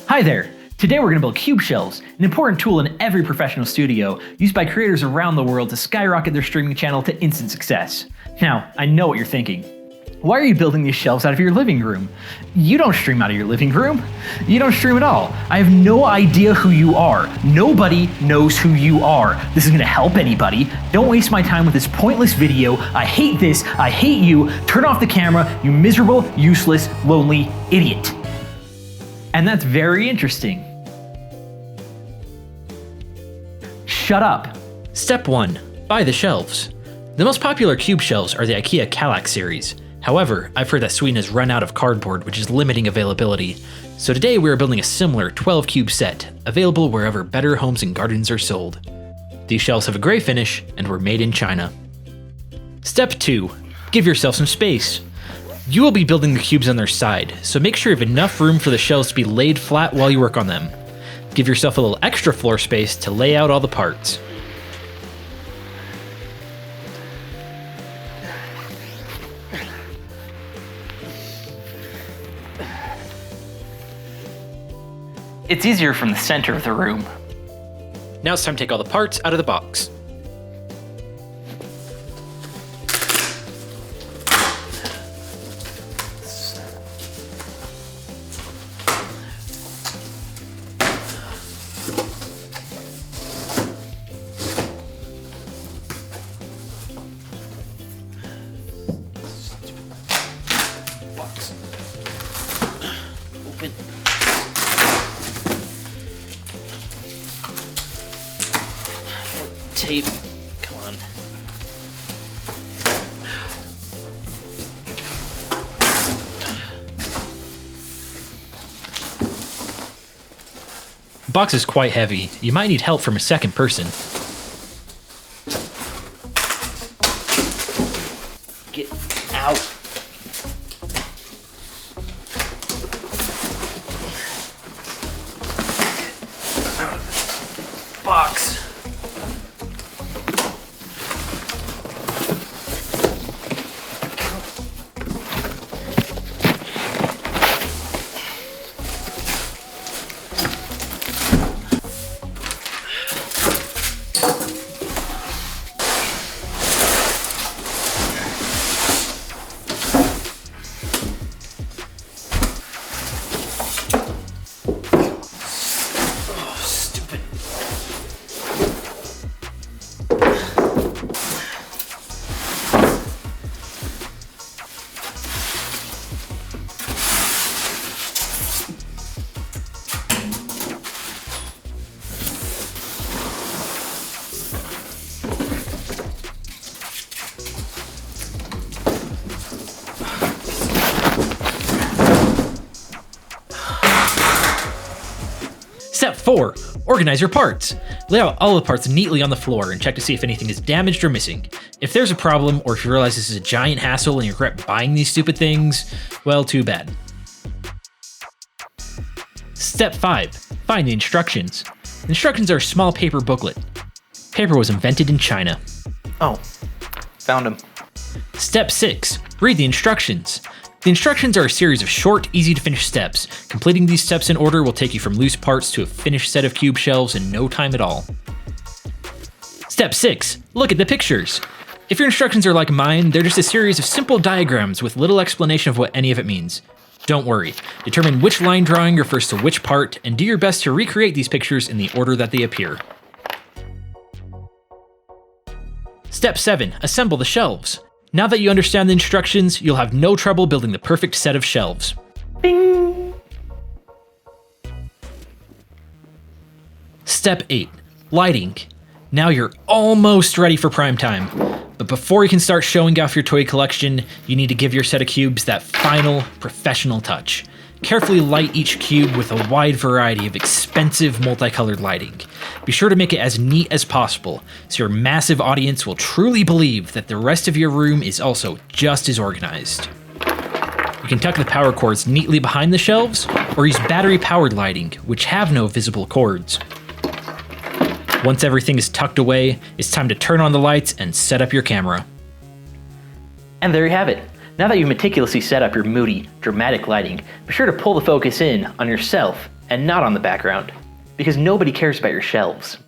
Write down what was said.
Hi there! Today we're going to build cube shelves, an important tool in every professional studio, used by creators around the world to skyrocket their streaming channel to instant success. Now, I know what you're thinking. Why are you building these shelves out of your living room? You don't stream out of your living room. You don't stream at all. I have no idea who you are. Nobody knows who you are. This isn't going to help anybody. Don't waste my time with this pointless video. I hate this. I hate you. Turn off the camera, you miserable, useless, lonely idiot. And that's very interesting. Shut up. Step 1. Buy the shelves. The most popular cube shelves are the IKEA KALLAX series. However, I've heard that Sweden has run out of cardboard, which is limiting availability. So today we are building a similar 12 cube set, available wherever better homes and gardens are sold. These shelves have a gray finish and were made in China. Step 2. Give yourself some space. You will be building the cubes on their side, so make sure you have enough room for the shelves to be laid flat while you work on them. Give yourself a little extra floor space to lay out all the parts. It's easier from the center of the room. Now it's time to take all the parts out of the box. Open. Tape. Come on. The box is quite heavy. You might need help from a second person. Get out. Box. Step 4. Organize your parts. Lay out all the parts neatly on the floor and check to see if anything is damaged or missing. If there's a problem, or if you realize this is a giant hassle and you regret buying these stupid things, well, too bad. Step 5. Find the instructions. Instructions are a small paper booklet. Paper was invented in China. Oh, found him. Step 6. Read the instructions. The instructions are a series of short, easy-to-finish steps. Completing these steps in order will take you from loose parts to a finished set of cube shelves in no time at all. Step 6. Look at the pictures. If your instructions are like mine, they're just a series of simple diagrams with little explanation of what any of it means. Don't worry. Determine which line drawing refers to which part, and do your best to recreate these pictures in the order that they appear. Step 7. Assemble the shelves. Now that you understand the instructions, you'll have no trouble building the perfect set of shelves. Bing! Step 8. Lighting. Now you're almost ready for prime time. But before you can start showing off your toy collection, you need to give your set of cubes that final, professional touch. Carefully light each cube with a wide variety of expensive multicolored lighting. Be sure to make it as neat as possible, so your massive audience will truly believe that the rest of your room is also just as organized. You can tuck the power cords neatly behind the shelves, or use battery-powered lighting, which have no visible cords. Once everything is tucked away, it's time to turn on the lights and set up your camera. And there you have it. Now that you've meticulously set up your moody, dramatic lighting, be sure to pull the focus in on yourself and not on the background, because nobody cares about your shelves.